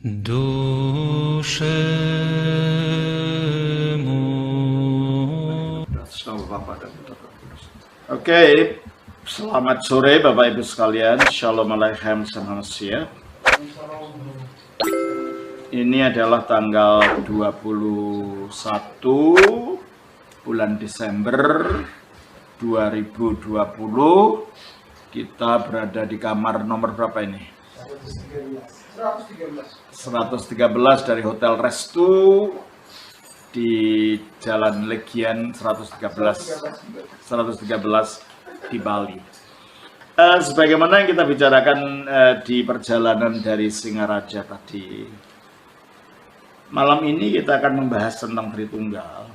Dushemu. Oke, selamat sore Bapak Ibu sekalian. Shalom Aleichem Sahamasya. Ini adalah tanggal 21 bulan Desember 2020. Kita berada di kamar nomor berapa ini? 113 dari Hotel Restu di Jalan Legian 113 di Bali. Sebagaimana yang kita bicarakan di perjalanan dari Singaraja tadi, malam ini kita akan membahas tentang Tritunggal,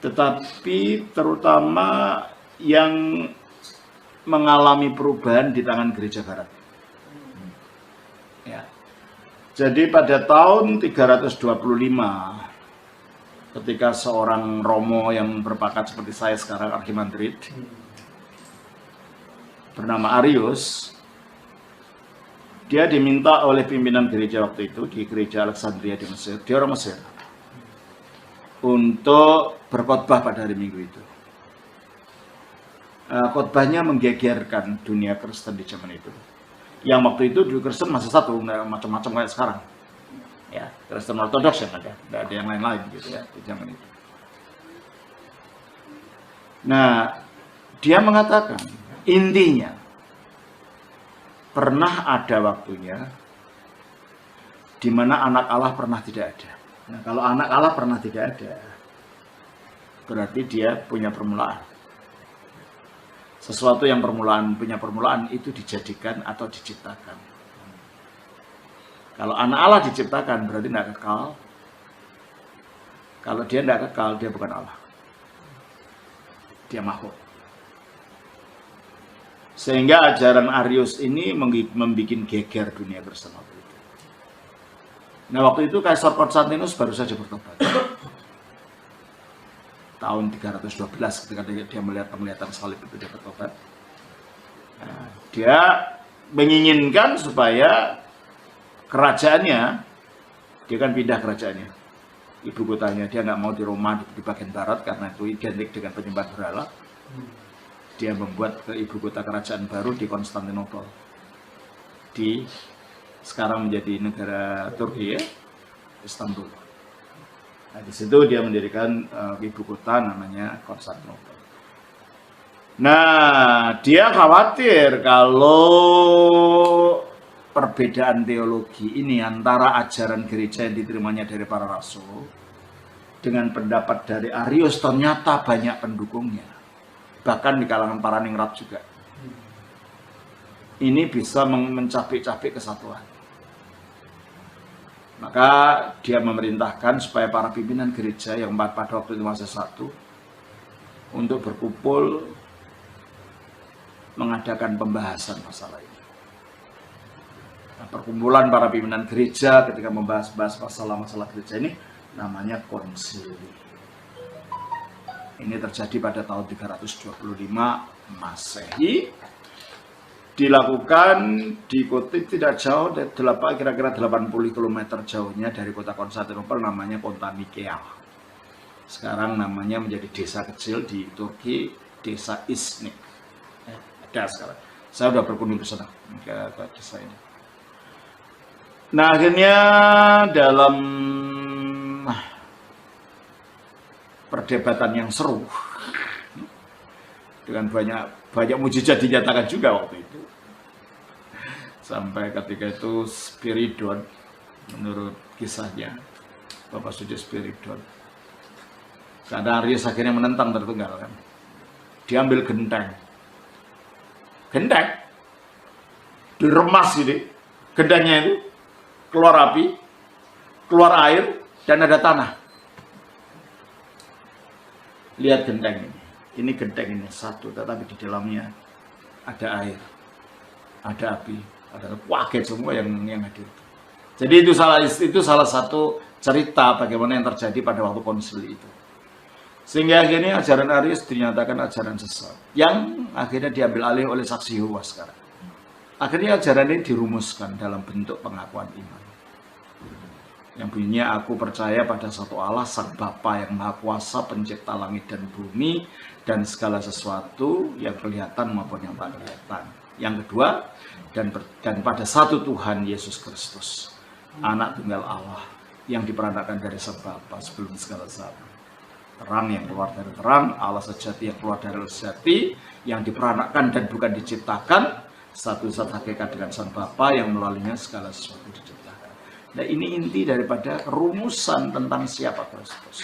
tetapi terutama yang mengalami perubahan di tangan Gereja Barat. Ya. Jadi pada tahun 325, ketika seorang Romo yang berpangkat seperti saya sekarang, Archimandrit, bernama Arius, dia diminta oleh pimpinan gereja waktu itu di gereja Alexandria di Mesir, dia orang Mesir, untuk berkhotbah pada hari Minggu itu. Khotbahnya menggegerkan dunia Kristen di zaman itu. Yang waktu itu di Kristen masih satu, nggak macam-macam kayak sekarang. Ya, Kristen Ortodoks yang ada, nggak ada yang lain-lain gitu ya di zaman itu. Nah, dia mengatakan intinya pernah ada waktunya di mana anak Allah pernah tidak ada. Nah, kalau anak Allah pernah tidak ada, berarti dia punya permulaan. Sesuatu yang punya permulaan itu dijadikan atau diciptakan. Kalau anak Allah diciptakan berarti tidak kekal. Kalau dia tidak kekal, dia bukan Allah. Dia makhluk. Sehingga ajaran Arius ini membuat geger dunia Kristen waktu itu. Nah, waktu itu Kaisar Konstantinus baru saja bertobat. Tahun 312 ketika dia melihat penglihatan salib itu dia bertobat. Nah, dia menginginkan supaya kerajaannya, dia kan pindah kerajaannya, ibu kotanya, dia nggak mau di Roma di bagian barat karena itu identik dengan penyembah berhala. Dia membuat ke ibu kota kerajaan baru di Konstantinopel, di sekarang menjadi negara Turki ya, Istanbul. Nah, di situ dia mendirikan ibu kota namanya Konstantinopel. Nah, dia khawatir kalau perbedaan teologi ini antara ajaran gereja yang diterimanya dari para rasul dengan pendapat dari Arius ternyata banyak pendukungnya. Bahkan di kalangan para ningrat juga. Ini bisa mencapik-capik kesatuan. Maka dia memerintahkan supaya para pimpinan gereja yang pada waktu itu masih satu untuk berkumpul mengadakan pembahasan masalah ini. Nah, perkumpulan para pimpinan gereja ketika membahas masalah-masalah gereja ini namanya konsili. Ini terjadi pada tahun 325 Masehi. Dilakukan di kota tidak jauh, kira-kira 80 km jauhnya dari kota Konstantinopel, namanya Kota Nikea. Sekarang namanya menjadi desa kecil di Turki, desa Iznik. Ada sekarang. Saya sudah berkunjung ke sana, ke desa ini. Nah, akhirnya dalam perdebatan yang seru, dengan banyak mujizat dinyatakan juga waktu itu. Sampai ketika itu Spiridon, menurut kisahnya, Bapak Suci Spiridon, karena Arius akhirnya menentang Tritunggal kan. Dia ambil genteng, diremas ini, gentengnya itu, keluar api, keluar air, dan ada tanah. Lihat genteng ini genteng ini satu, tetapi di dalamnya ada air, ada api, ada kaget semua yang hadir. Jadi itu salah satu cerita bagaimana yang terjadi pada waktu konsili itu. Sehingga akhirnya ajaran Arius dinyatakan ajaran sesat, yang akhirnya diambil alih oleh saksi Yehova sekarang. Akhirnya ajaran ini dirumuskan dalam bentuk pengakuan iman. Yang bunyinya, aku percaya pada satu Allah, Sang Bapa yang Maha Kuasa, pencipta langit dan bumi, dan segala sesuatu yang kelihatan maupun yang tak kelihatan. Yang kedua, dan pada satu Tuhan Yesus Kristus, Anak Tunggal Allah, yang diperanakan dari Sang Bapa sebelum segala zaman. Terang yang keluar dari terang, Allah sejati yang keluar dari Allah sejati, yang diperanakan dan bukan diciptakan, satu zat hakikat dengan Sang Bapa yang melaluinya segala sesuatu diciptakan. Nah, ini inti daripada rumusan tentang siapa Kristus.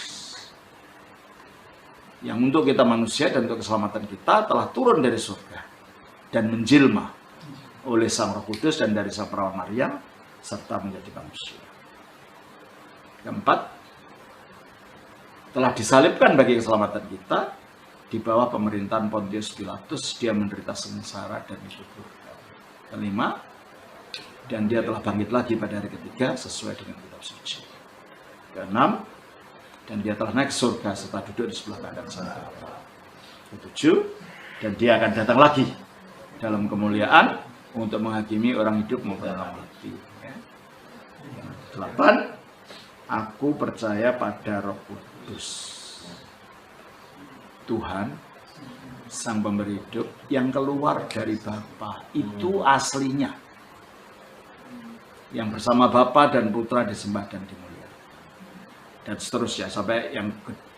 Yang untuk kita manusia dan untuk keselamatan kita telah turun dari surga dan menjelma oleh Sang Roh Kudus dan dari Sang Perawan Maria serta menjadi manusia. Keempat, telah disalibkan bagi keselamatan kita di bawah pemerintahan Pontius Pilatus, dia menderita sengsara dan dikuburkan. Kelima, dan dia telah bangkit lagi pada hari ketiga sesuai dengan kitab suci. Keenam, dan dia telah naik surga serta duduk di sebelah kanan Sang Bapa. Ketujuh, dan dia akan datang lagi dalam kemuliaan untuk menghakimi orang hidup maupun orang mati. Delapan, aku percaya pada Roh Kudus, Tuhan, Sang Pemberi hidup yang keluar dari Bapa. Itu aslinya. Yang bersama Bapa dan Putra disembah dan dimuliakan. Dan seterusnya sampai yang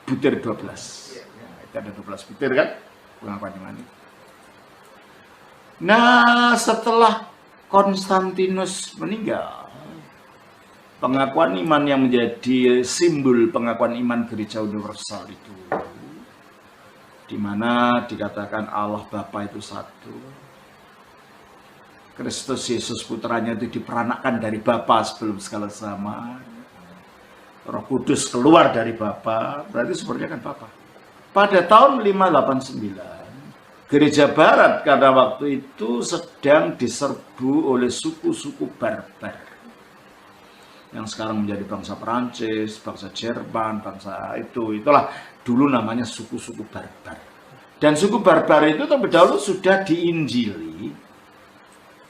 butir 12. Itu ada 12 butir kan? Pengakuan iman itu. Nah, setelah Konstantinus meninggal, pengakuan iman yang menjadi simbol pengakuan iman gereja universal itu, di mana dikatakan Allah Bapa itu satu, Kristus Yesus putranya itu diperanakkan dari Bapa sebelum segala zaman, Roh Kudus keluar dari Bapa, berarti sebenarnya kan Bapa. Pada tahun 589, Gereja Barat karena waktu itu sedang diserbu oleh suku-suku barbar yang sekarang menjadi bangsa Perancis, bangsa Jerman, bangsa itulah dulu namanya suku-suku barbar. Dan suku barbar itu terlebih dahulu sudah diinjili,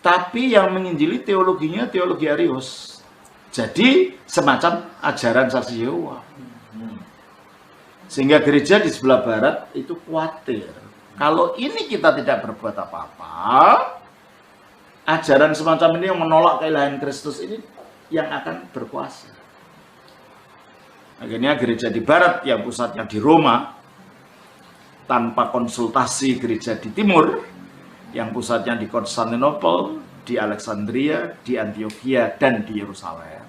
tapi yang menginjili teologinya teologi Arius. Jadi semacam ajaran saksi Yehova. Sehingga gereja di sebelah barat itu khawatir, kalau ini kita tidak berbuat apa-apa, ajaran semacam ini yang menolak keilahian Kristus ini yang akan berkuasa. Akhirnya gereja di barat yang pusatnya di Roma, tanpa konsultasi gereja di timur yang pusatnya di Konstantinopel, di Alexandria, di Antioquia, dan di Yerusalem,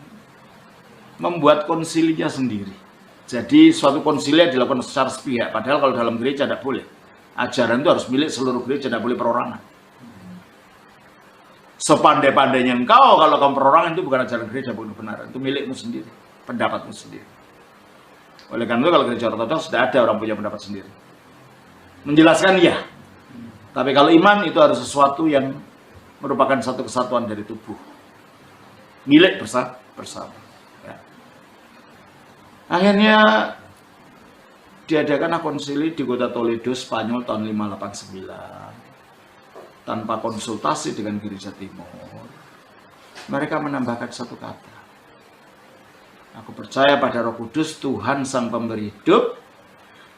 membuat konsilinya sendiri. Jadi suatu konsili dilakukan secara sepihak, padahal kalau dalam gereja tidak boleh. Ajaran itu harus milik seluruh gereja, tidak boleh perorangan. Sepandai-pandainya engkau, kalau kamu perorangan itu bukan ajaran gereja, bukan kebenaran. Itu milikmu sendiri, pendapatmu sendiri. Oleh karena itu kalau gereja ortodoks sudah ada orang punya pendapat sendiri. Menjelaskan ya, tapi kalau iman itu harus sesuatu yang merupakan satu kesatuan dari tubuh, milik bersama. Ya. Akhirnya diadakan konsili di kota Toledo, Spanyol tahun 589. Tanpa konsultasi dengan gereja timur, mereka menambahkan satu kata. Aku percaya pada Roh Kudus, Tuhan Sang Pemberi hidup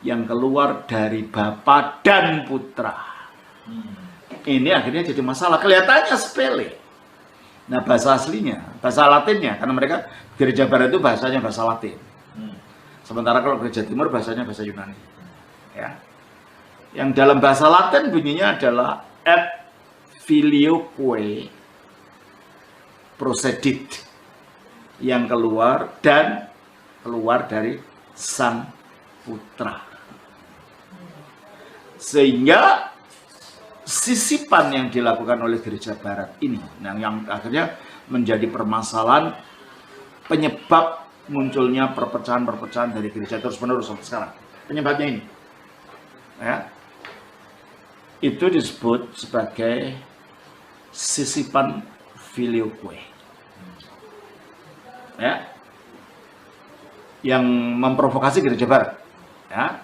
yang keluar dari Bapa dan Putra. Ini akhirnya jadi masalah. Kelihatannya sepele. Nah, bahasa aslinya, bahasa Latinnya, karena mereka gereja barat itu bahasanya bahasa Latin. Sementara kalau gereja timur bahasanya bahasa Yunani. Ya. Yang dalam bahasa Latin bunyinya adalah et filioque procedit, yang keluar dari Sang Putra. Sehingga sisipan yang dilakukan oleh gereja barat ini, yang akhirnya menjadi permasalahan penyebab munculnya perpecahan-perpecahan dari gereja terus-menerus sampai sekarang. Penyebabnya ini, ya, itu disebut sebagai sisipan filioque, ya, yang memprovokasi gereja barat. Ya.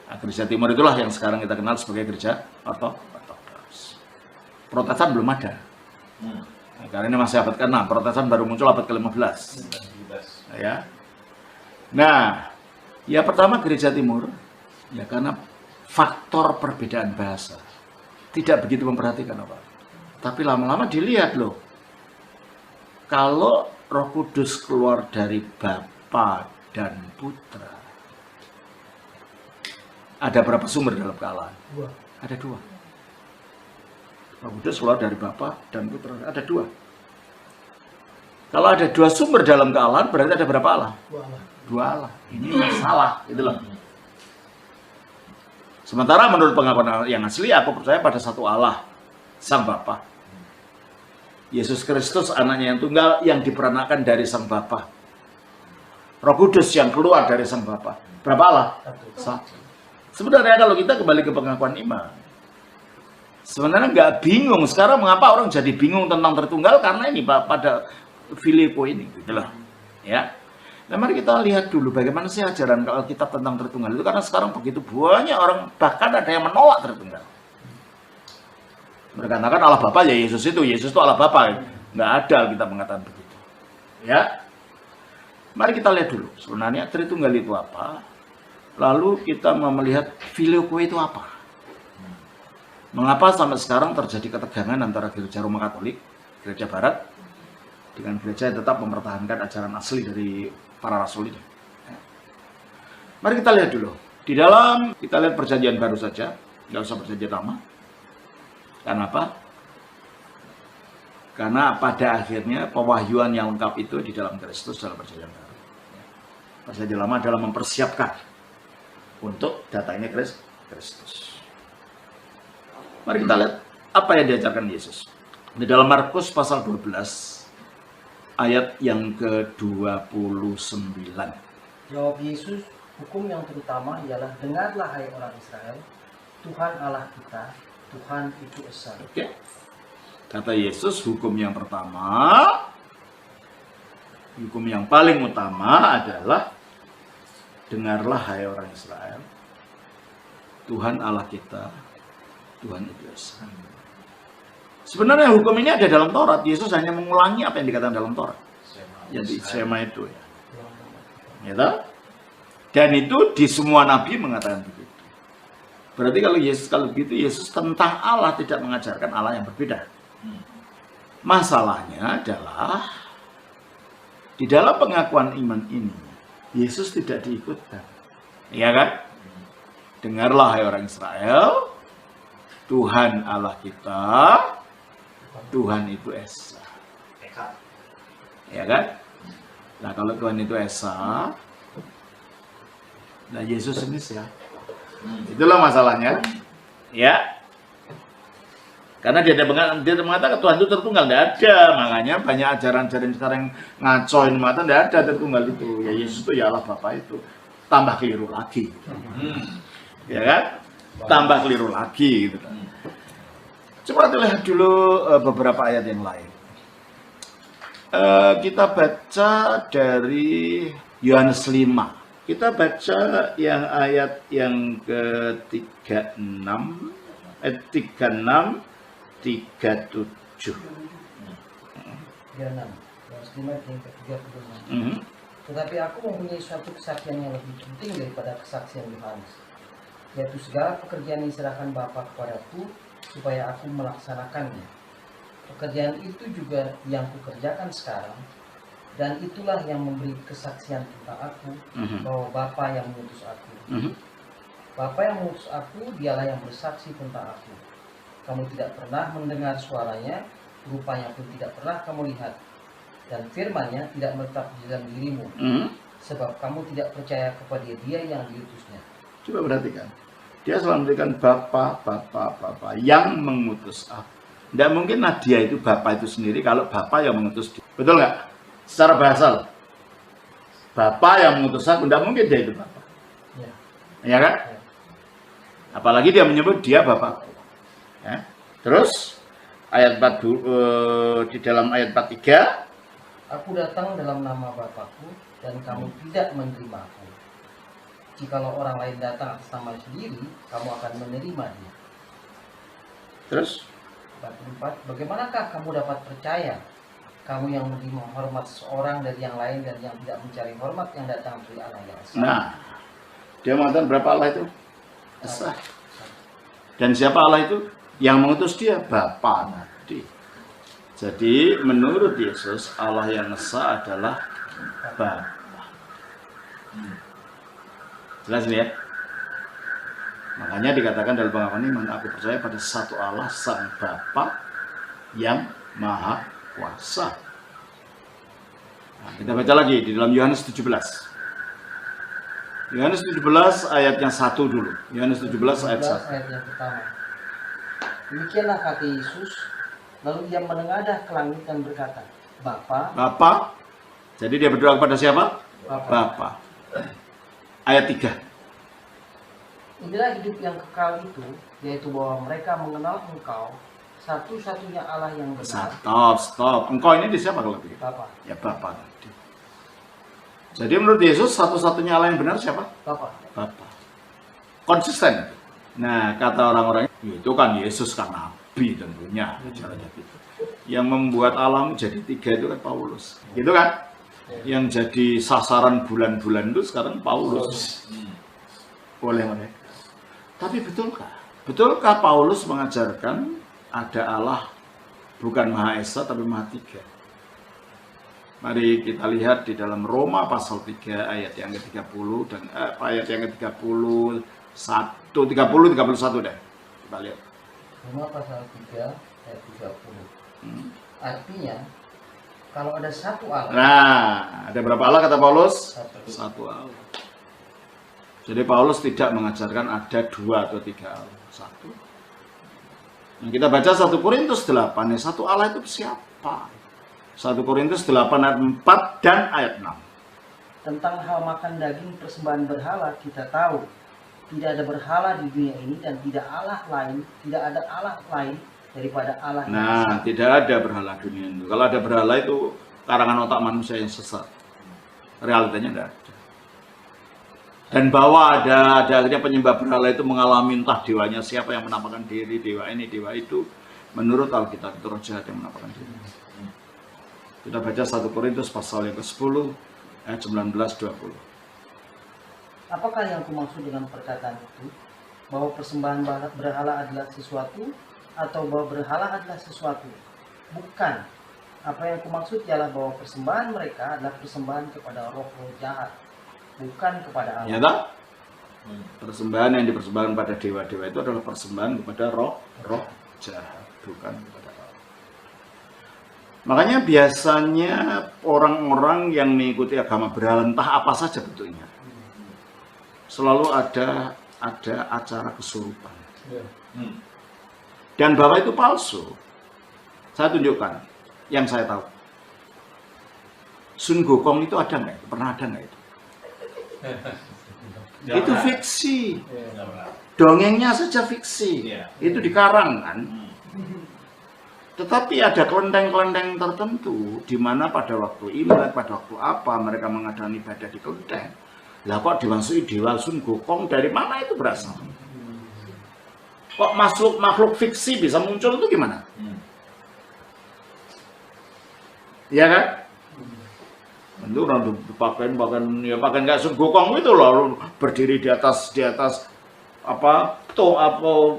Nah, gereja timur itulah yang sekarang kita kenal sebagai gereja ortodoks. Protestan belum ada. Nah, karena ini masih abad ke-6, Protestan baru muncul abad ke-15. Ya. Nah, ya pertama gereja timur, ya karena faktor perbedaan bahasa. Tidak begitu memperhatikan apa. Tapi lama-lama dilihat loh. Kalau Roh Kudus keluar dari Bapa dan Putra, ada berapa sumber dalam kealahan? Ada 2. Roh Kudus keluar dari Bapa dan Putra, ada 2. Kalau ada 2 sumber dalam kealahan, berarti ada berapa Allah? 2 Allah. Ini masalah, gitu loh. Sementara menurut pengakuan yang asli, aku percaya pada satu Allah, Sang Bapa. Yesus Kristus anaknya yang tunggal yang diperanakan dari Sang Bapa. Roh Kudus yang keluar dari Sang Bapa. Berapa Allah? 1. Sebenarnya kalau kita kembali ke pengakuan iman, sebenarnya nggak bingung. Sekarang mengapa orang jadi bingung tentang Tritunggal? Karena ini pada Filipo ini, gitu loh. Ya. Nah, mari kita lihat dulu bagaimana sih ajaran kalau kita tentang Tritunggal itu, karena sekarang begitu banyak orang, bahkan ada yang menolak Tritunggal. Mereka katakan Allah Bapa ya Yesus itu Allah Bapa. Nggak ada kita mengatakan begitu. Ya. Mari kita lihat dulu sebenarnya Tritunggal itu apa. Lalu kita mau melihat Filioque itu apa. Mengapa sampai sekarang terjadi ketegangan antara gereja Roma Katolik, gereja Barat, dengan gereja yang tetap mempertahankan ajaran asli dari para rasul itu. Mari kita lihat dulu. Di dalam, kita lihat perjanjian baru saja, nggak usah perjanjian lama. Kenapa? Karena pada akhirnya pewahyuan yang lengkap itu di dalam Kristus dalam perjanjian baru. Perjanjian lama adalah mempersiapkan untuk datangnya Kristus. Mari kita lihat apa yang diajarkan Yesus. Di dalam Markus pasal 12 ayat yang ke-29. Jawab Yesus, hukum yang terutama ialah dengarlah hai orang Israel, Tuhan Allah kita, Tuhan itu esa. Oke. Kata Yesus, hukum yang pertama, hukum yang paling utama adalah dengarlah hai orang Israel, Tuhan Allah kita, Tuhan itu esa. Sebenarnya hukum ini ada dalam Taurat. Yesus hanya mengulangi apa yang dikatakan dalam Taurat. Jadi Shema itu ya. Ya, dan itu di semua nabi mengatakan begitu. Berarti kalau begitu Yesus tentang Allah tidak mengajarkan Allah yang berbeda. Masalahnya adalah di dalam pengakuan iman ini Yesus tidak diikutkan. Iya kan? Dengarlah hai orang Israel, Tuhan Allah kita, Tuhan itu esa. Ya kan? Nah kalau Tuhan itu esa, nah Yesus ini siapa? Itulah masalahnya. Ya. Karena dia mengatakan Tuhan itu tertunggal, tidak ada. Makanya banyak ajaran-ajaran sekarang ngacoin mengatakan tidak ada tertunggal itu. Ya Yesus itu ya Allah Bapa itu. Tambah keliru lagi. Ya kan? Tambah keliru lagi gitu kan. Coba lihat dulu beberapa ayat yang lain. Kita baca dari Yohanes 5. Kita baca yang ayat yang ke-36, 36, 37. 36, Yohanes 5 yang ke-36. Tetapi aku mempunyai suatu kesaksian yang lebih penting daripada kesaksian Yohanes, yaitu segala pekerjaan yang diserahkan Bapa kepadaku supaya aku melaksanakannya. Pekerjaan itu juga yang kukerjakan sekarang, dan itulah yang memberi kesaksian tentang aku, bahwa Bapa yang mengutus aku. Bapa yang mengutus aku, dialah yang bersaksi tentang aku. Kamu tidak pernah mendengar suaranya, rupanya pun tidak pernah kamu lihat, dan firman-Nya tidak menetap di dalam dirimu, sebab kamu tidak percaya kepada Dia yang diutusnya. Coba perhatikan, dia selalu memberikan Bapa yang mengutus aku. Tidak mungkin dia itu Bapa itu sendiri kalau Bapa yang mengutus dia. Betul nggak? Secara bahasa, Bapa yang mengutus aku, tidak mungkin dia itu Bapa. Ya kan? Ya. Apalagi dia menyebut dia Bapakku. Ya. Terus ayat 4 di dalam ayat 43, aku datang dalam nama Bapakku dan kamu tidak menerima aku. Jikalau orang lain datang atas nama sendiri, kamu akan menerima dia. Terus 44, bagaimanakah kamu dapat percaya, kamu yang lebih menghormat seorang dari yang lain dan yang tidak mencari hormat yang datang dari Allah yang esa? Nah, dia mengatakan berapa Allah itu? Esa. Dan siapa Allah itu? Yang mengutus dia, Bapa tadi. Jadi menurut Yesus, Allah yang esa adalah Bapa. Jelas ini ya? Makanya dikatakan dalam pengakuan iman, aku percaya pada satu Allah, Sang Bapa yang Maha Kuasa. Nah, kita baca lagi di dalam Yohanes 17. Yohanes 17 ayatnya 1 dulu. Yohanes 17 ayat 1. Ayat yang pertama. Demikianlah kata Yesus, lalu ia menengadah ke langit dan berkata, Bapa. Jadi dia berdoa kepada siapa? Bapa. Ayat 3. Inilah hidup yang kekal itu, yaitu bahwa mereka mengenal Engkau, satu-satunya Allah yang benar. Stop. Engkau ini di siapa kalau begitu? Bapa. Ya Bapa tadi. Jadi menurut Yesus satu-satunya Allah yang benar siapa? Bapa. Konsisten. Nah, kata orang-orang itu kan Yesus kan nabi tentunya caranya gitu. Yang membuat alam jadi 3 itu kan Paulus. Gitu kan? Yang jadi sasaran bulan-bulan itu sekarang Paulus. Oleh mereka. Tapi betulkah? Betulkah Paulus mengajarkan ada Allah bukan Maha Esa tapi Maha 3? Mari kita lihat di dalam Roma pasal 3 ayat yang ke-30 dan ayat yang ke-31, 31 deh. Kita lihat. Roma pasal 3 ayat 30. Artinya kalau ada satu Allah. Nah, ada berapa Allah kata Paulus? Satu Allah. Jadi Paulus tidak mengajarkan ada 2 atau 3 Allah. 1. Yang kita baca 1 Korintus 8, ya satu Allah itu siapa? 1 Korintus 8 ayat 4 dan ayat 6. Tentang hal makan daging persembahan berhala kita tahu tidak ada berhala di dunia ini dan tidak ada Allah lain daripada Allah yang esa. Nah, tidak ada berhala dunia itu. Kalau ada berhala itu karangan otak manusia yang sesat. Realitanya tidak ada. Dan bahwa ada akhirnya penyembah berhala itu mengalami entah dewanya siapa yang menampakkan diri, dewa ini, dewa itu. Menurut Alkitab itu roh jahat yang menampakkan diri. Kita baca 1 Korintus pasal yang ke-10 ayat 19-20. Apakah yang kumaksud dengan perkataan itu? Bahwa persembahan berhala adalah sesuatu atau bahwa berhala adalah sesuatu? Bukan. Apa yang kumaksud ialah bahwa persembahan mereka adalah persembahan kepada roh-roh jahat, bukan kepada Allah. Ya tak? Persembahan yang dipersembahkan pada dewa-dewa itu adalah persembahan kepada roh jahat, bukan kepada Allah. Makanya biasanya orang-orang yang mengikuti agama berhala entah apa saja bentuknya, selalu ada acara kesurupan. Dan bahwa itu palsu. Saya tunjukkan yang saya tahu. Sun Gokong itu ada nggak? Pernah ada nggak itu? Itu fiksi. Dongengnya saja fiksi. Itu dikarang kan. Tetapi ada kelenteng-kelenteng tertentu di mana pada waktu Imlek, pada waktu apa mereka mengadakan ibadah di kelenteng. Lah kok dimasuki dewa Sun Gokong, dari mana itu berasal? Kok makhluk fiksi bisa muncul itu gimana? Iya kan? Tentu orang pakaian kayak Sun Gokong itu loh, berdiri di atas apa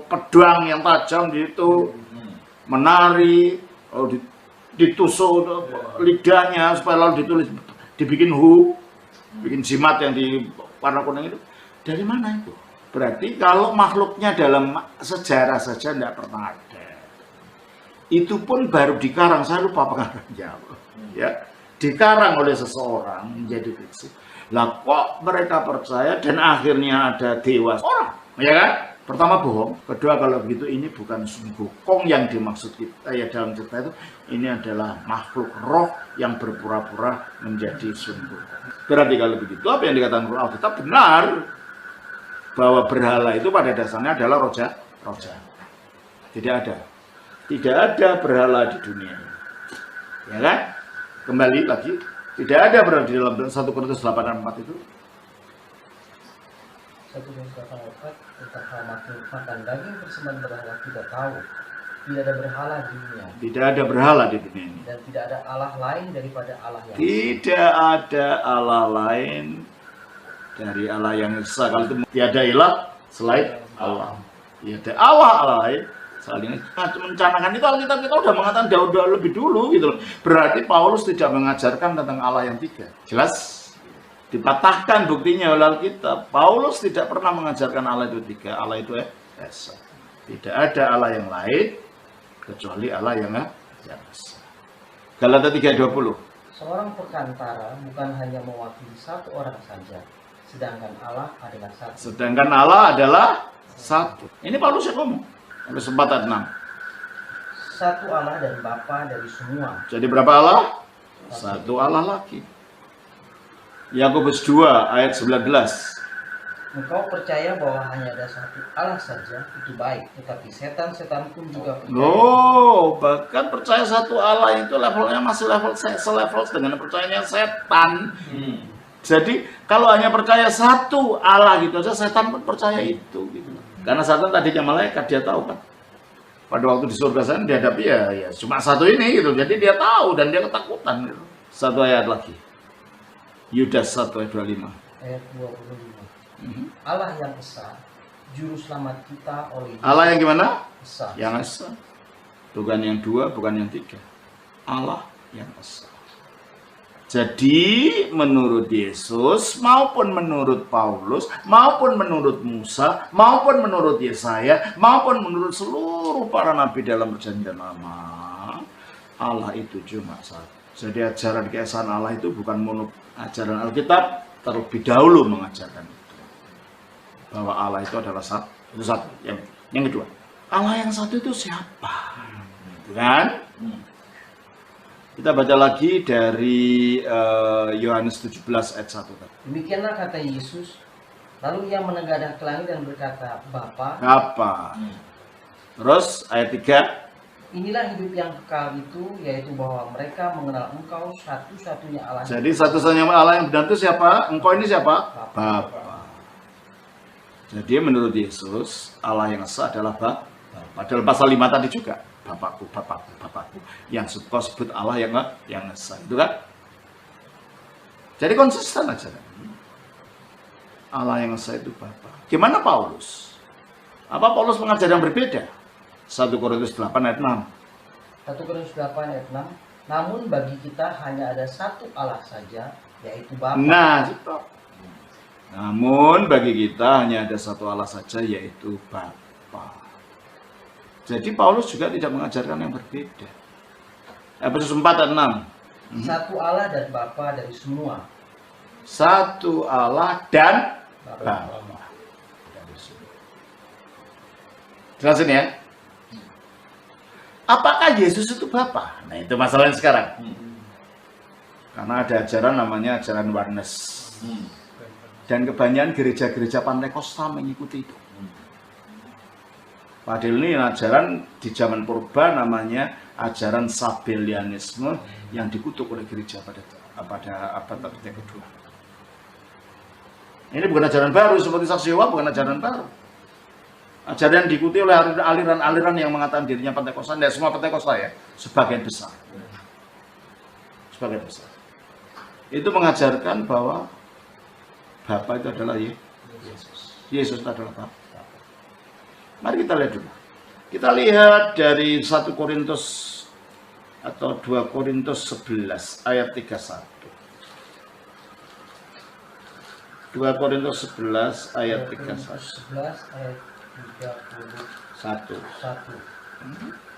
pedang yang tajam gitu, menari, ditusuk lidahnya supaya lalu dibikin bikin jimat yang di warna kuning itu. Dari mana itu? Berarti kalau makhluknya dalam sejarah saja tidak pernah ada. Itu pun baru dikarang, saya lupa pengarangnya. Ya, dikarang oleh seseorang menjadi fiksi. Lah kok mereka percaya dan akhirnya ada dewa orang, ya kan? Pertama bohong, kedua kalau begitu ini bukan Sun Gokong yang dimaksud kita ya dalam cerita itu, ini adalah makhluk roh yang berpura-pura menjadi Sun Gokong. Berarti kalau begitu apa yang dikatakan Alkitab benar bahwa berhala itu pada dasarnya adalah roh jahat. Tidak ada berhala di dunia ini. Ya kan? Kembali lagi, tidak ada berhala di dalam 1 Korintus 8:4 itu. 1 Korintus 8:4 tentang hal makan daging persembahan berhala kita tahu Tidak ada berhala di dunia. Tidak ada berhala di dunia ini. Dan tidak ada Allah lain daripada Allah yang esa. Tidak ada Allah lain dari Allah yang esa. Kalau itu tiada ilah selain Allah. Tiada Allah lain selain mencanangkan itu Alkitab kita udah mengatakan jauh lebih dulu gitu loh. Berarti Paulus tidak mengajarkan tentang Allah yang tiga. Jelas dipatahkan buktinya oleh Alkitab. Paulus tidak pernah mengajarkan Allah itu tiga. Allah itu esa. Tidak ada Allah yang lain kecuali Allah yang esa. Galata 3:20. Seorang perkantara bukan hanya mewakili satu orang saja, sedangkan Allah adalah satu. Sedangkan Allah adalah satu. Ini Paulus yang ngomong. Efesus 4 ayat 6. Satu Allah dan Bapa dari semua. Jadi berapa Allah? Satu Allah lagi. Yakobus 2 ayat 19. Engkau percaya bahwa hanya ada satu Allah saja, itu baik. Tetapi setan-setan pun juga percaya. Oh, bahkan percaya satu Allah itu levelnya masih selevel dengan percayanya setan. Jadi kalau hanya percaya satu Allah gitu aja, setan pun percaya itu gitu. Karena setan tadinya malaikat, dia tahu kan. Pada waktu di surga sana dihadapi ya cuma satu ini gitu. Jadi dia tahu dan dia ketakutan gitu. Satu ayat lagi. Yudas 1 ayat 25. Ayat 25. Allah yang esa, juru selamat kita oleh Allah yang gimana? esa. Yang esa. Bukan yang dua, bukan yang tiga. Allah yang esa. Jadi menurut Yesus maupun menurut Paulus maupun menurut Musa maupun menurut Yesaya maupun menurut seluruh para nabi dalam perjanjian lama, Allah itu cuma satu. Jadi ajaran keesaan Allah itu bukan ajaran Alkitab terlebih dahulu mengajarkan itu. Bahwa Allah itu adalah satu. Itu satu. Yang kedua, Allah yang satu itu siapa? Kan? Kita baca lagi dari Yohanes 17 ayat 1. Demikianlah kata Yesus. Lalu ia menengadah ke langit dan berkata, Bapa. Terus ayat 3. Inilah hidup yang kekal itu, yaitu bahwa mereka mengenal Engkau satu-satunya Allah. Jadi satu-satunya Allah yang benar itu siapa? Engkau ini siapa? Bapa. Jadi menurut Yesus, Allah yang esa adalah Bapa. Padahal pasal 5 tadi juga. Bapakku, Bapakku, Bapakku. Yang kau sebut Allah yang esa. Itu kan? Jadi konsisten aja. Allah yang esa itu Bapa. Gimana Paulus? Apa Paulus mengajar yang berbeda? 1 Korintus 8 ayat 6. 1 Korintus 8 ayat 6. Namun bagi kita hanya ada satu Allah saja, yaitu Bapa. Nah, namun bagi kita hanya ada satu Allah saja, yaitu Bapa. Jadi Paulus juga tidak mengajarkan yang berbeda. Efesus 4 ayat 6. Satu Allah dan Bapa dari semua. Satu Allah dan Bapa. Jelasin ya. Apakah Yesus itu Bapa? Nah, itu masalahnya sekarang. Karena ada ajaran namanya ajaran oneness. Dan kebanyakan gereja-gereja Pantekosta mengikuti itu. Padahal ini ajaran di zaman purba namanya ajaran Sabellianisme yang dikutuk oleh gereja pada abad kedua. Ini bukan ajaran baru seperti Saksi Yehova, bukan ajaran baru. Ajaran yang diikuti oleh aliran-aliran yang mengatakan dirinya Pantekosta, tidak semua Pantekosta ya, sebagian besar. Sebagian besar. Itu mengajarkan bahwa Bapa itu adalah Yesus. Yesus itu adalah Bapa. Mari kita lihat dulu. Kita lihat dari 1 Korintus atau 2 Korintus 11 ayat 31. 2 Korintus 11 ayat 31. 11 ayat 31.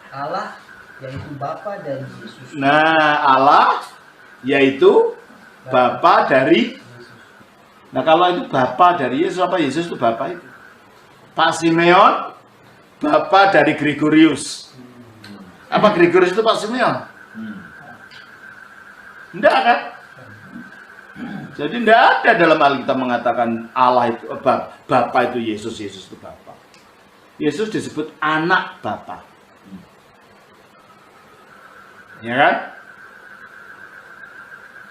Allah yaitu Bapa dari Yesus. Nah, Allah yaitu Bapa dari. Nah, kalau itu Bapa dari Yesus, apa Yesus itu Bapa itu? Pak Simeon Bapa dari Gregorius. Apa Gregorius itu Pak Simeon? Enggak kan? Jadi enggak ada dalam Alkitab mengatakan Allah itu Bapa itu Yesus, Yesus itu Bapa. Yesus disebut anak Bapa. Ya kan?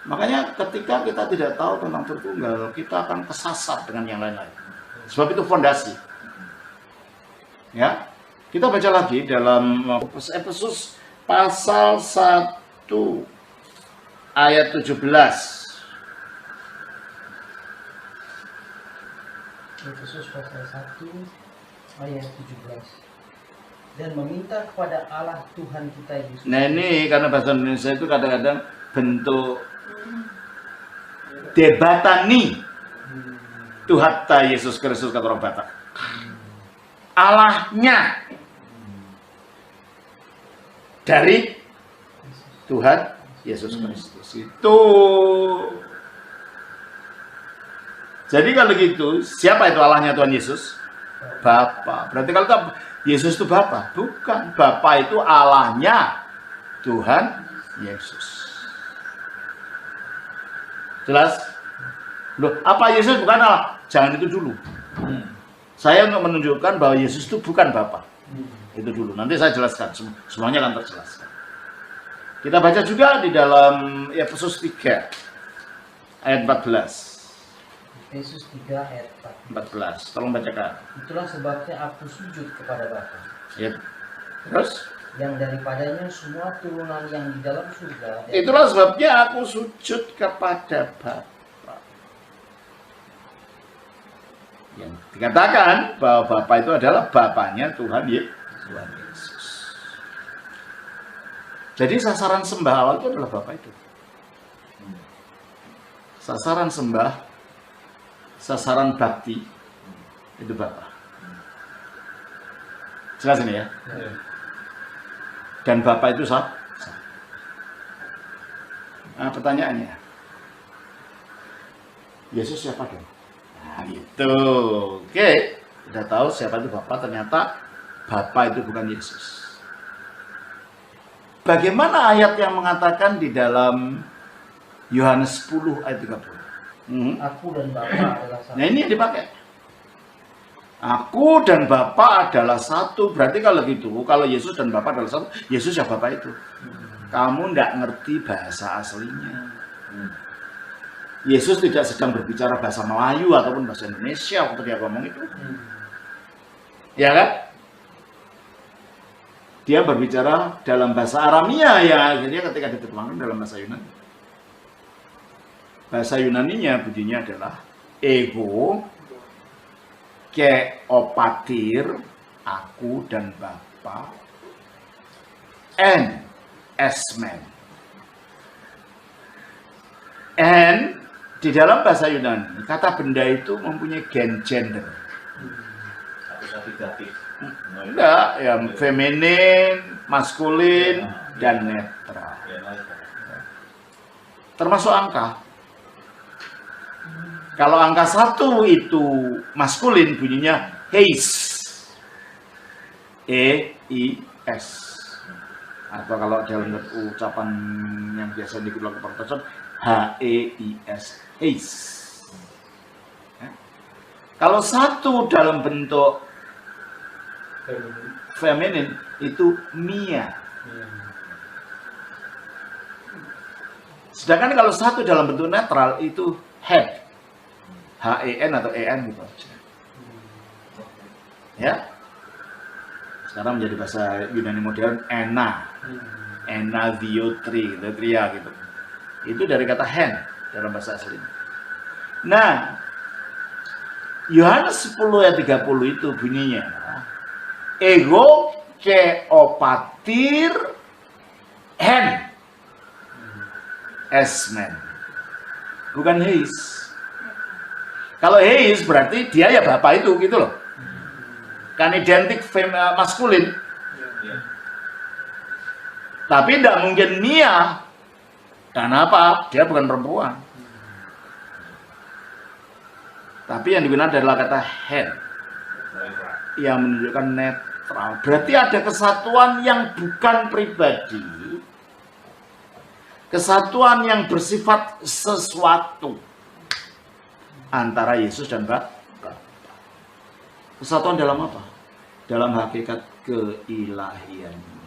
Makanya ketika kita tidak tahu tentang Tritunggal, kita akan kesasar dengan yang lain-lain. Sebab itu fondasi. Ya. Kita baca lagi dalam Efesus pasal 1 ayat 17. Efesus pasal 1 ayat 17. Dan meminta kepada Allah Tuhan kita Yesus. Nah ini karena bahasa Indonesia itu kadang-kadang bentuk debatani Tuhan ta Yesus Kristus kata orang Batak. Allahnya dari Tuhan Yesus Kristus itu. Jadi kalau gitu, siapa itu Allahnya Tuhan Yesus? Bapa. Berarti kalau Yesus itu Bapa? Bukan. Bapa itu Allahnya Tuhan Yesus. Jelas? Loh, apa Yesus bukan Allah? Jangan itu dulu. Saya untuk menunjukkan bahwa Yesus itu bukan Bapa. Itu dulu. Nanti saya jelaskan. Semuanya akan terjelaskan. Kita baca juga di dalam Efesus 3 ayat 14. Efesus 3 ayat 14. Tolong bacakan. Itulah sebabnya aku sujud kepada Bapa. Ya. Terus? Yang daripadanya semua turunan yang di dalam surga. Itulah sebabnya aku sujud kepada Bapa. Yang dikatakan bahwa Bapa itu adalah Bapanya Tuhan Yesus. Jadi sasaran sembah awal itu adalah Bapa itu. Sasaran sembah, sasaran bakti itu Bapa. Jelas ini ya? Dan Bapa itu sah. Nah, pertanyaannya, Yesus siapa dong? Nah, itu. Oke, udah tahu siapa itu Bapa. Ternyata Bapa itu bukan Yesus. Bagaimana ayat yang mengatakan di dalam Yohanes 10 ayat 30? Aku dan Bapa adalah satu. Nah ini yang dipakai. Aku dan Bapa adalah satu. Berarti kalau gitu, kalau Yesus dan Bapa adalah satu, Yesus ya Bapa itu. Kamu tidak ngerti bahasa aslinya. Yesus tidak sedang berbicara bahasa Melayu ataupun bahasa Indonesia waktu dia ngomong itu. Ya kan? Dia berbicara dalam bahasa Aramia yang akhirnya ketika diterjemahkan dalam bahasa Yunani. Bahasa Yunaninya bunyinya adalah ego, keopatir, aku dan Bapa, and esmen. And di dalam bahasa Yunani, kata benda itu mempunyai gender. Enggak, yang feminin, maskulin, dan netral. Termasuk angka. Kalau angka 1 itu maskulin bunyinya heis. E-I-S. Atau kalau dalam ucapan yang biasa digunakan Protestan H-E-I-S. Heis. Ya. Kalau 1 dalam bentuk feminin itu Mia. Sedangkan kalau 1 dalam bentuk netral itu head. H-E-N atau E-N gitu aja. Ya. Sekarang menjadi bahasa Yunani modern Ena. Ena Diotri, Tria gitu. Itu dari kata hen dalam bahasa asli. Nah, Yohanes 10 ayat 30 itu bunyinya ego keopatir hen esmen. Bukan heis. Kalau heis berarti dia ya Bapak itu gitu loh. Kan identik maskulin. Tapi tidak mungkin Mia. Kenapa? Dia bukan perempuan. Tapi yang digunakan adalah kata hen. Yang menunjukkan netral. Berarti ada kesatuan yang bukan pribadi. Kesatuan yang bersifat sesuatu. Antara Yesus dan Bapa. Kesatuan dalam apa? Dalam hakikat keilahiannya.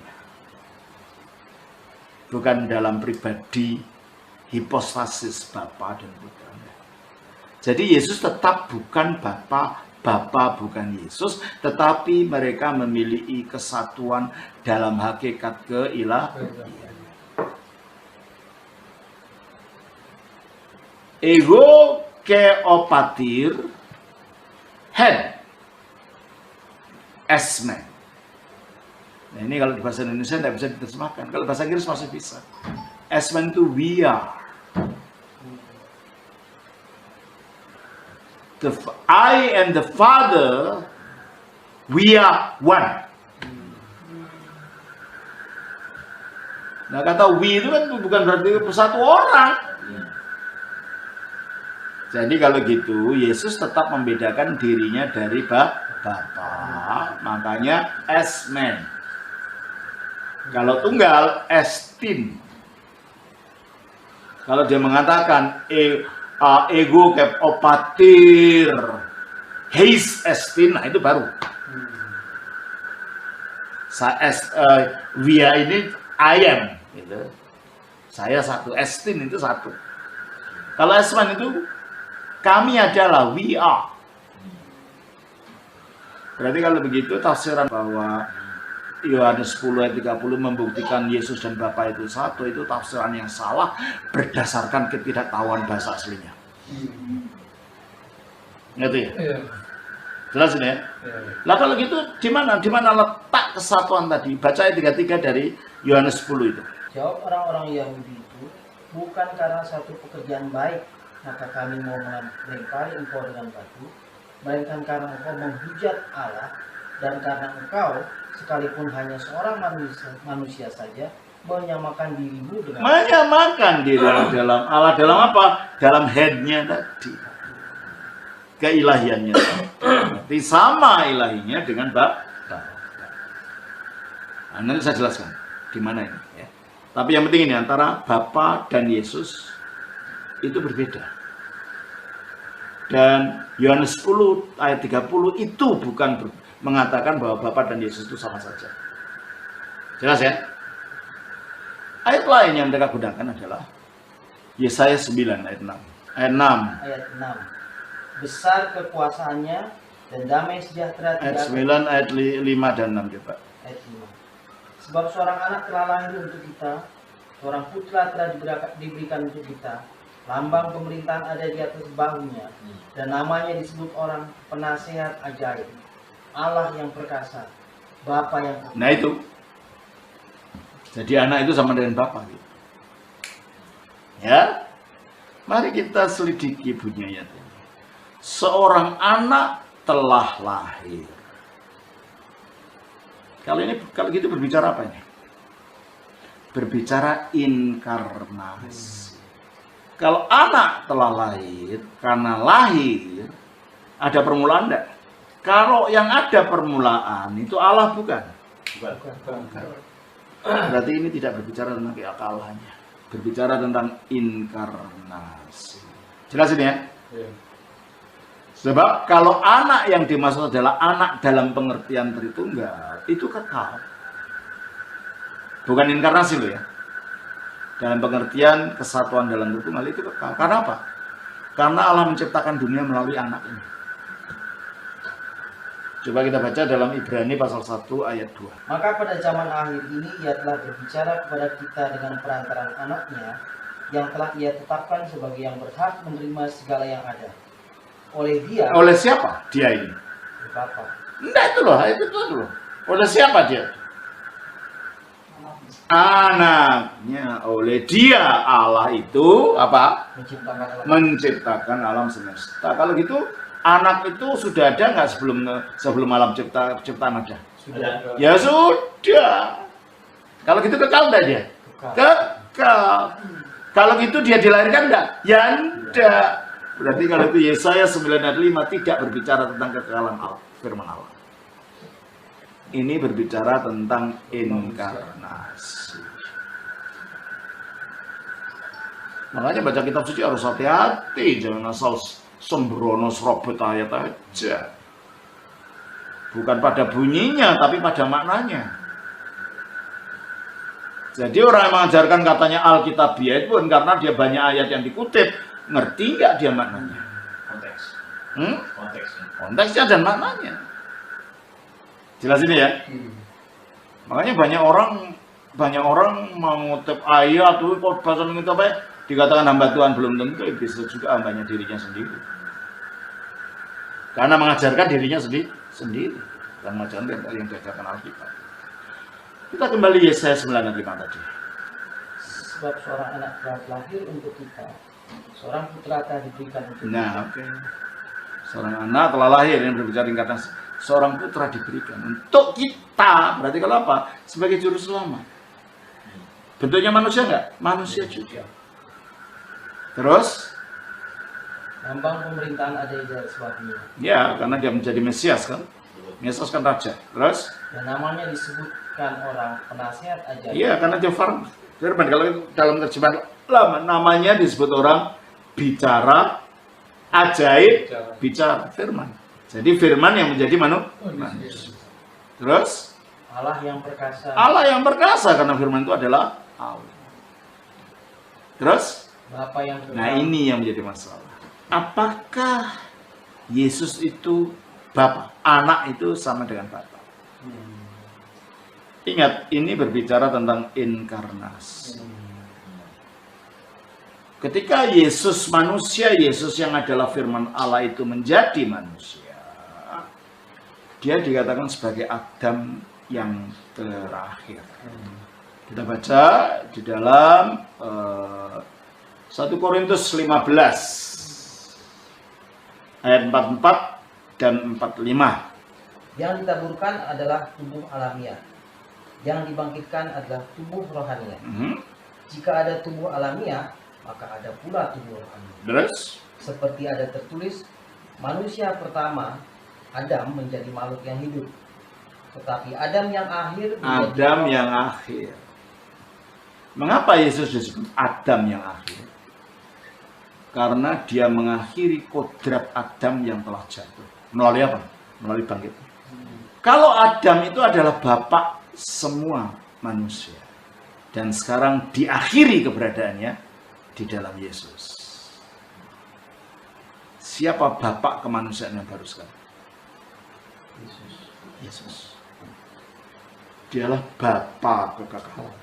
Bukan dalam pribadi hipostasis Bapa dan Putra. Jadi Yesus tetap bukan Bapa Bapa bukan Yesus, tetapi mereka memiliki kesatuan dalam hakikat keilahian. Ego keopatir, head, esmen. Nah ini kalau di bahasa Indonesia tidak bisa diterjemahkan, kalau bahasa Inggris masih bisa. Esmen itu we are. I and the Father, we are one. Nah kata we itu kan bukan berarti satu orang. Jadi kalau gitu, Yesus tetap membedakan dirinya dari Bapa. Makanya esmen. Kalau tunggal, estin. Kalau dia mengatakan ego keopatir, heis estin, nah itu baru. Via ini I am, gitu. Saya satu, estin itu satu. Kalau esmen itu kami adalah we are. Berarti kalau begitu tafsiran bahwa Yohanes 10 ayat 30 membuktikan Yesus dan Bapa itu satu, itu tafsiran yang salah berdasarkan ketidaktahuan bahasa aslinya. Ngerti ya? Iya. Jelas ini ya? Iya. Lah kalau gitu di mana letak kesatuan tadi? Baca ayat 33 dari Yohanes 10 itu. Jawab orang-orang Yahudi itu, bukan karena satu pekerjaan baik maka kami mau melempari engkau dengan batu, melainkan karena engkau menghujat Allah, dan karena engkau sekalipun hanya seorang manusia saja menyamakan dirimu dengan dalam Allah. Dalam apa? Dalam headnya tadi, keilahiannya. Berarti sama ilahinya dengan Bapa. Nah, nanti saya jelaskan di mana ini ya. Tapi yang penting ini antara Bapa dan Yesus itu berbeda. Dan Yohanes 10 ayat 30 itu bukan mengatakan bahwa Bapa dan Yesus itu sama saja. Jelas ya? Ayat lain yang mereka gunakan adalah Yesaya 9 ayat 6. Ayat 6. Besar kekuasaannya dan damai sejahtera. Ayat 9 ayat 5 dan 6 coba. Ayat 5. Sebab seorang anak telah lahir untuk kita, seorang putra telah diberikan untuk kita. Lambang pemerintahan ada di atas bahunya, dan namanya disebut orang penasehat ajaib, Allah yang perkasa, Bapa yang perkasa. Nah itu, jadi anak itu sama dengan Bapa gitu. Ya, mari kita selidiki bunyi ayat ini. Seorang anak telah lahir. Kalau gitu berbicara apa ini? Berbicara inkarnasi. Kalau anak telah lahir, karena lahir, ada permulaan enggak? Kalau yang ada permulaan, itu Allah bukan? Bukan. Berarti ini tidak berbicara tentang keakalannya. Berbicara tentang inkarnasi. Jelas ini ya? Sebab kalau anak yang dimaksud adalah anak dalam pengertian Tritunggal, itu kekal. Bukan inkarnasi loh ya. Dalam pengertian kesatuan dalam Tritunggal itu kekal. Karena apa? Karena Allah menciptakan dunia melalui anak ini. Coba kita baca dalam Ibrani pasal 1 ayat 2. Maka pada zaman akhir ini ia telah berbicara kepada kita dengan perantaran anaknya, yang telah ia tetapkan sebagai yang berhak menerima segala yang ada. Oleh dia. Oleh siapa dia ini? Bapa. Enggak itu loh, itu loh. Oleh siapa dia? Anaknya. Oleh dia Allah itu apa? Menciptakan alam semesta. Kalau gitu anak itu sudah ada nggak sebelum alam ciptaan ada? Sudah. Ya sudah. Kalau gitu kekal enggak dia? Kekal. Kalau gitu dia dilahirkan enggak? Ya enggak. Berarti kalau itu Yesaya 9 ayat 5 tidak berbicara tentang kekekalan Allah, firman Allah. Ini berbicara tentang inkarnasi. Makanya baca kitab suci harus hati-hati, jangan asal sembrono serobot ayat aja. Bukan pada bunyinya, tapi pada maknanya. Jadi orang yang mengajarkan katanya Alkitabiah itu bukan karena dia banyak ayat yang dikutip, ngerti nggak dia maknanya? Konteksnya dan maknanya. Jelas ini ya. Makanya banyak orang mengutip ayat tuh kok bahasa itu apa ya? Dikatakan hamba Tuhan belum tentu bisa juga hambanya dirinya sendiri. Karena mengajarkan dirinya sendiri dan mengajarkan yang diajarkan Alkitab. Kita kembali Yesaya 9:5 tadi. Sebab seorang anak telah lahir untuk kita, seorang putra telah diberikan untuk kita. Nah, oke. Seorang anak telah lahir, yang berbicara tingkatan seorang putra diberikan untuk kita. Berarti kalau apa? Sebagai juru selamat. Bentuknya manusia enggak? Manusia juga. Terus? Lambang pemerintahan ada di atas bahunya. Ya, karena dia menjadi Mesias kan. Mesias kan raja. Terus? Dan namanya disebutkan orang penasihat ajaib. Iya, karena dia firman. Kalau dalam terjemahan lama, namanya disebut orang bicara, ajaib, bicara, firman. Jadi firman yang menjadi manusia. Terus? Allah yang perkasa. Allah yang perkasa, karena firman itu adalah Allah. Terus? Bapa yang kekal. Nah, ini yang menjadi masalah. Apakah Yesus itu Bapa? Anak itu sama dengan Bapa? Ingat, ini berbicara tentang inkarnasi. Ketika Yesus manusia, Yesus yang adalah firman Allah itu menjadi manusia, dia dikatakan sebagai Adam yang terakhir. Kita baca di dalam 1 Korintus 15 ayat 44 dan 45. Yang ditaburkan adalah tubuh alamiah, yang dibangkitkan adalah tubuh rohaniah. Jika ada tubuh alamiah, maka ada pula tubuh rohaniah. Terus? Seperti ada tertulis, manusia pertama Adam menjadi makhluk yang hidup, tetapi Adam yang akhir menjadi Mengapa Yesus disebut Adam yang akhir? Karena dia mengakhiri kodrat Adam yang telah jatuh. Melalui apa? Melalui bangkit. Kalau Adam itu adalah bapak semua manusia, dan sekarang diakhiri keberadaannya di dalam Yesus. Siapa bapak kemanusiaan yang baru sekarang? Yesus. Dialah bapa kekekalan.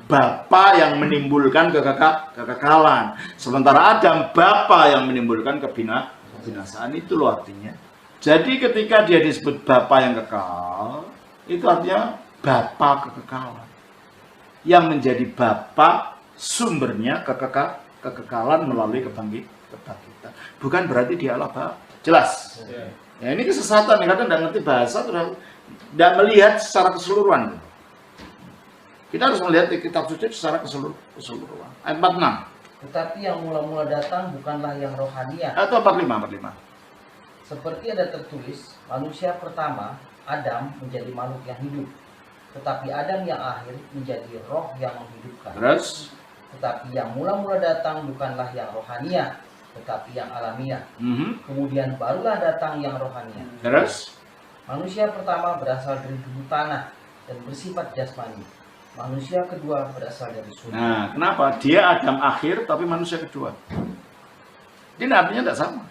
Bapa yang menimbulkan kekekalan. Sementara Adam bapa yang menimbulkan kebinasaan. Itu loh artinya. Jadi ketika dia disebut bapa yang kekal, itu artinya bapa kekekalan. Yang menjadi bapa sumbernya kekekalan melalui kebangkitan. Bukan berarti dialah bapa. Jelas? Ya, ini kesesatan. Kadang tidak ngerti bahasa, tidak melihat secara keseluruhan. Kita harus melihat di kitab suci secara keseluruhan. Ayat 46. Tetapi yang mula-mula datang bukanlah yang rohania. Atau 45. Seperti ada tertulis, manusia pertama, Adam, menjadi makhluk yang hidup. Tetapi Adam yang akhir menjadi roh yang menghidupkan. Terus? Tetapi yang mula-mula datang bukanlah yang rohania, tetapi yang alamiah. Kemudian barulah datang yang rohania. Terus? Manusia pertama berasal dari tubuh tanah dan bersifat jasmani. Manusia kedua berasal dari surga. Nah, kenapa? Dia Adam akhir tapi manusia kedua. Ini artinya tidak sama.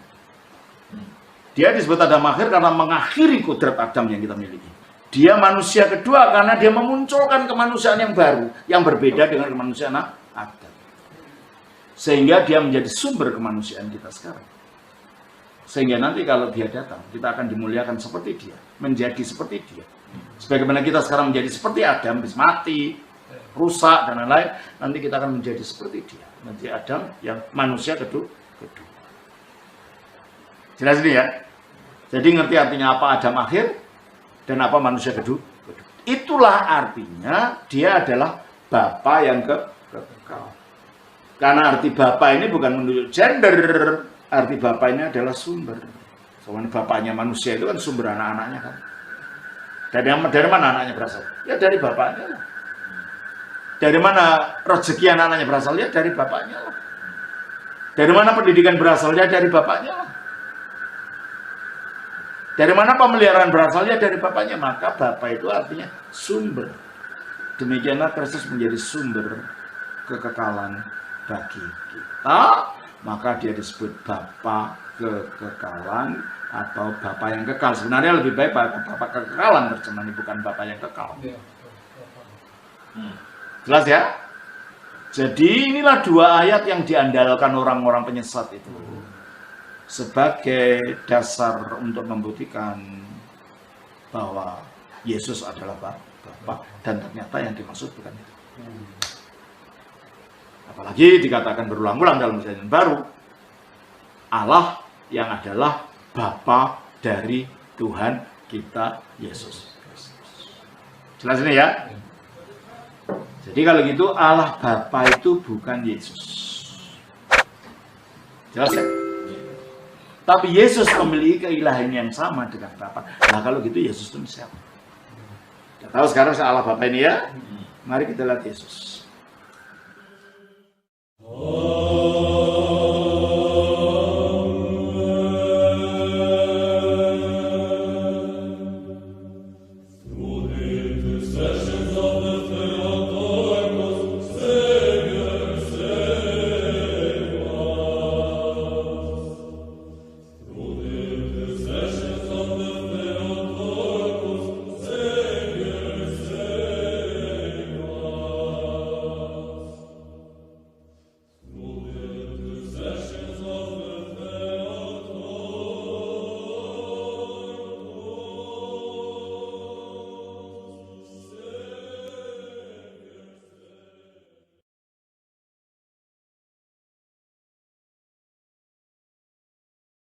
Dia disebut Adam akhir karena mengakhiri kodrat Adam yang kita miliki. Dia manusia kedua karena dia memunculkan kemanusiaan yang baru, yang berbeda dengan kemanusiaan Adam. Sehingga dia menjadi sumber kemanusiaan kita sekarang. Sehingga nanti kalau dia datang, kita akan dimuliakan seperti dia, menjadi seperti dia. Sebagaimana kita sekarang menjadi seperti Adam, habis mati, rusak, dan lain-lain, nanti kita akan menjadi seperti dia. Nanti Adam yang manusia kedua. Jelas ini ya? Jadi ngerti artinya apa Adam akhir, dan apa manusia kedua. Itulah artinya dia adalah Bapa yang kekal. Karena arti Bapa ini bukan menunjuk gender, arti Bapa ini adalah sumber. Soalnya bapaknya manusia itu kan sumber anak-anaknya kan. Dari mana anaknya berasal? Ya dari bapaknya lah. Dari mana rezeki anak-anaknya berasal? Ya dari bapaknya lah. Dari mana pendidikan berasal? Ya dari bapaknya lah. Dari mana pemeliharaan berasal? Ya dari bapaknya. Maka bapak itu artinya sumber. Demikianlah Kristus menjadi sumber kekekalan bagi kita maka dia disebut Bapa kekekalan atau Bapa yang kekal. Sebenarnya lebih baik Bapa kekekalan terjemahnya, bukan Bapa yang kekal. Jelas ya? Jadi inilah dua ayat yang diandalkan orang-orang penyesat itu sebagai dasar untuk membuktikan bahwa Yesus adalah Bapa, dan ternyata yang dimaksud bukan itu. Apalagi dikatakan berulang-ulang dalam Perjanjian Baru, Allah yang adalah Bapa dari Tuhan kita Yesus. Jelas ini ya? Jadi kalau gitu Allah Bapa itu bukan Yesus. Jelas ya? Tapi Yesus memiliki keilahian yang sama dengan Bapa. Nah kalau gitu Yesus itu siapa? Kita tahu sekarang Allah Bapa ini ya? Mari kita lihat Yesus.